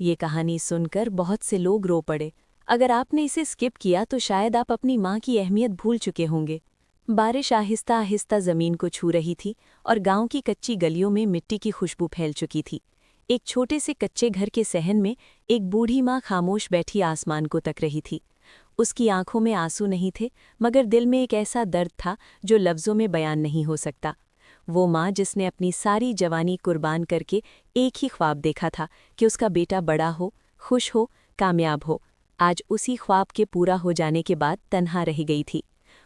ये कहानी सुनकर बहुत से लोग रो पड़े। अगर आपने इसे स्किप किया तो शायद आप अपनी माँ की अहमियत भूल चुके होंगे। बारिश आहिस्ता आहिस्ता जमीन को छू रही थी और गांव की कच्ची गलियों में मिट्टी की खुशबू फैल चुकी थी। एक छोटे से कच्चे घर के सहन में एक बूढ़ी माँ खामोश बैठी आसमान को तक रही थी। उसकी आंखों में आंसू नहीं थे, मगर दिल में एक ऐसा दर्द था जो लफ्ज़ों में बयान नहीं हो सकता। वो माँ जिसने अपनी सारी जवानी कुर्बान करके एक ही ख्वाब देखा था कि उसका बेटा बड़ा हो, खुश हो, कामयाब हो, आज उसी ख्वाब के पूरा हो जाने के बाद तन्हा रह गई थी।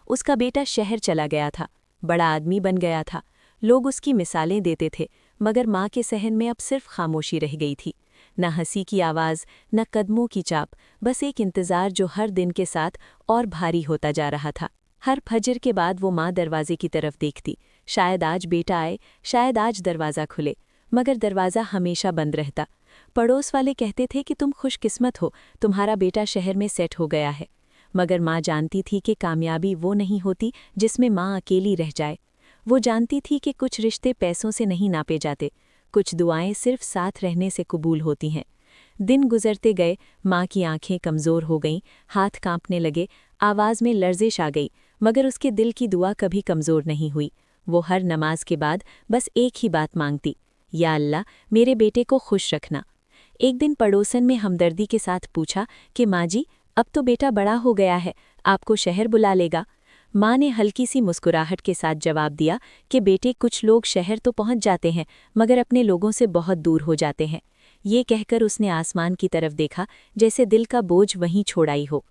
उसका बेटा शहर चला गया था, बड़ा आदमी बन गया था, लोग उसकी मिसालें देते थे, मगर माँ के सहन में अब सिर्फ खामोशी रह गई थी। न हंसी की आवाज़, न कदमों की चाप, बस एक इंतज़ार जो हर दिन के साथ और भारी होता जा रहा था। हर फजर के बाद वो माँ दरवाजे की तरफ देखती, शायद आज बेटा आए, शायद आज दरवाज़ा खुले, मगर दरवाज़ा हमेशा बंद रहता। पड़ोस वाले कहते थे कि तुम खुशकिस्मत हो, तुम्हारा बेटा शहर में सेट हो गया है। मगर माँ जानती थी कि कामयाबी वो नहीं होती जिसमें माँ अकेली रह जाए। वो जानती थी कि कुछ रिश्ते पैसों से नहीं नापे जाते, कुछ दुआएं सिर्फ साथ रहने से कबूल होती हैं। दिन गुजरते गए, माँ की आंखें कमज़ोर हो गईं, हाथ कांपने लगे, आवाज़ में लर्जिश आ गई, मगर उसके दिल की दुआ कभी कमज़ोर नहीं हुई। वो हर नमाज के बाद बस एक ही बात मांगती, या अल्लाह, मेरे बेटे को खुश रखना। एक दिन पड़ोसन में हमदर्दी के साथ पूछा कि माँ जी, अब तो बेटा बड़ा हो गया है, आपको शहर बुला लेगा। माँ ने हल्की सी मुस्कुराहट के साथ जवाब दिया कि बेटे, कुछ लोग शहर तो पहुँच जाते हैं, मगर अपने लोगों से बहुत दूर हो जाते हैं। ये कहकर उसने आसमान की तरफ देखा, जैसे दिल का बोझ वहीं छोड़ आई हो।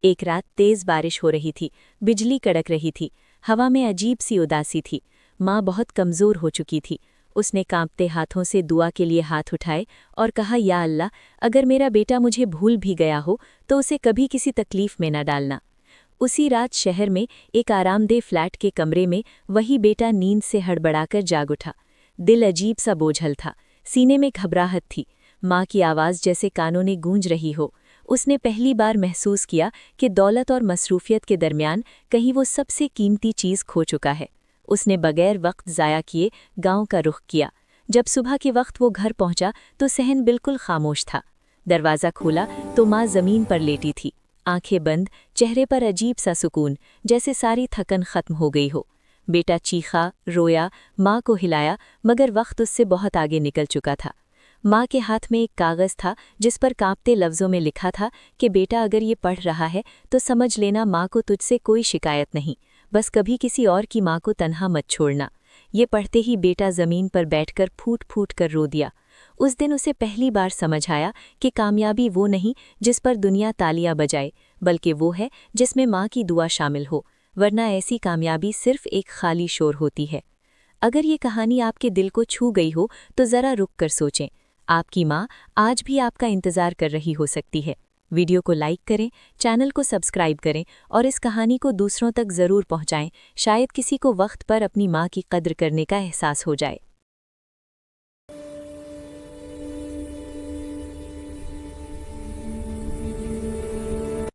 एक रात तेज़ बारिश हो रही थी, बिजली कड़क रही थी, हवा में अजीब सी उदासी थी। माँ बहुत कमज़ोर हो चुकी थी। उसने कांपते हाथों से दुआ के लिए हाथ उठाए और कहा, या अल्लाह, अगर मेरा बेटा मुझे भूल भी गया हो तो उसे कभी किसी तकलीफ में न डालना। उसी रात शहर में एक आरामदेह फ्लैट के कमरे में वही बेटा नींद से हड़बड़ाकर जाग उठा। दिल अजीब सा बोझल था, सीने में घबराहट थी, माँ की आवाज़ जैसे कानों में गूंज रही हो। उसने पहली बार महसूस किया कि दौलत और मसरूफियत के दरमियान कहीं वो सबसे कीमती चीज़ खो चुका है। उसने बगैर वक्त ज़ाया किए गांव का रुख किया। जब सुबह के वक्त वो घर पहुंचा तो सहन बिल्कुल खामोश था। दरवाज़ा खोला तो माँ ज़मीन पर लेटी थी, आंखें बंद, चेहरे पर अजीब सा सुकून, जैसे सारी थकन खत्म हो गई हो। बेटा चीखा, रोया, माँ को हिलाया, मगर वक्त उससे बहुत आगे निकल चुका था। माँ के हाथ में एक कागज़ था जिस पर कांपते लफ्ज़ों में लिखा था कि बेटा, अगर ये पढ़ रहा है तो समझ लेना माँ को तुझसे कोई शिकायत नहीं, बस कभी किसी और की माँ को तन्हा मत छोड़ना। ये पढ़ते ही बेटा ज़मीन पर बैठकर फूट फूट कर रो दिया। उस दिन उसे पहली बार समझ आया कि कामयाबी वो नहीं जिस पर दुनिया तालियां बजाए, बल्कि वो है जिसमें माँ की दुआ शामिल हो, वरना ऐसी कामयाबी सिर्फ एक खाली शोर होती है। अगर ये कहानी आपके दिल को छू गई हो तो ज़रा रुक कर सोचें, आपकी माँ आज भी आपका इंतज़ार कर रही हो सकती है। वीडियो को लाइक करें, चैनल को सब्सक्राइब करें और इस कहानी को दूसरों तक ज़रूर पहुँचाएं। शायद किसी को वक्त पर अपनी माँ की कद्र करने का एहसास हो जाए।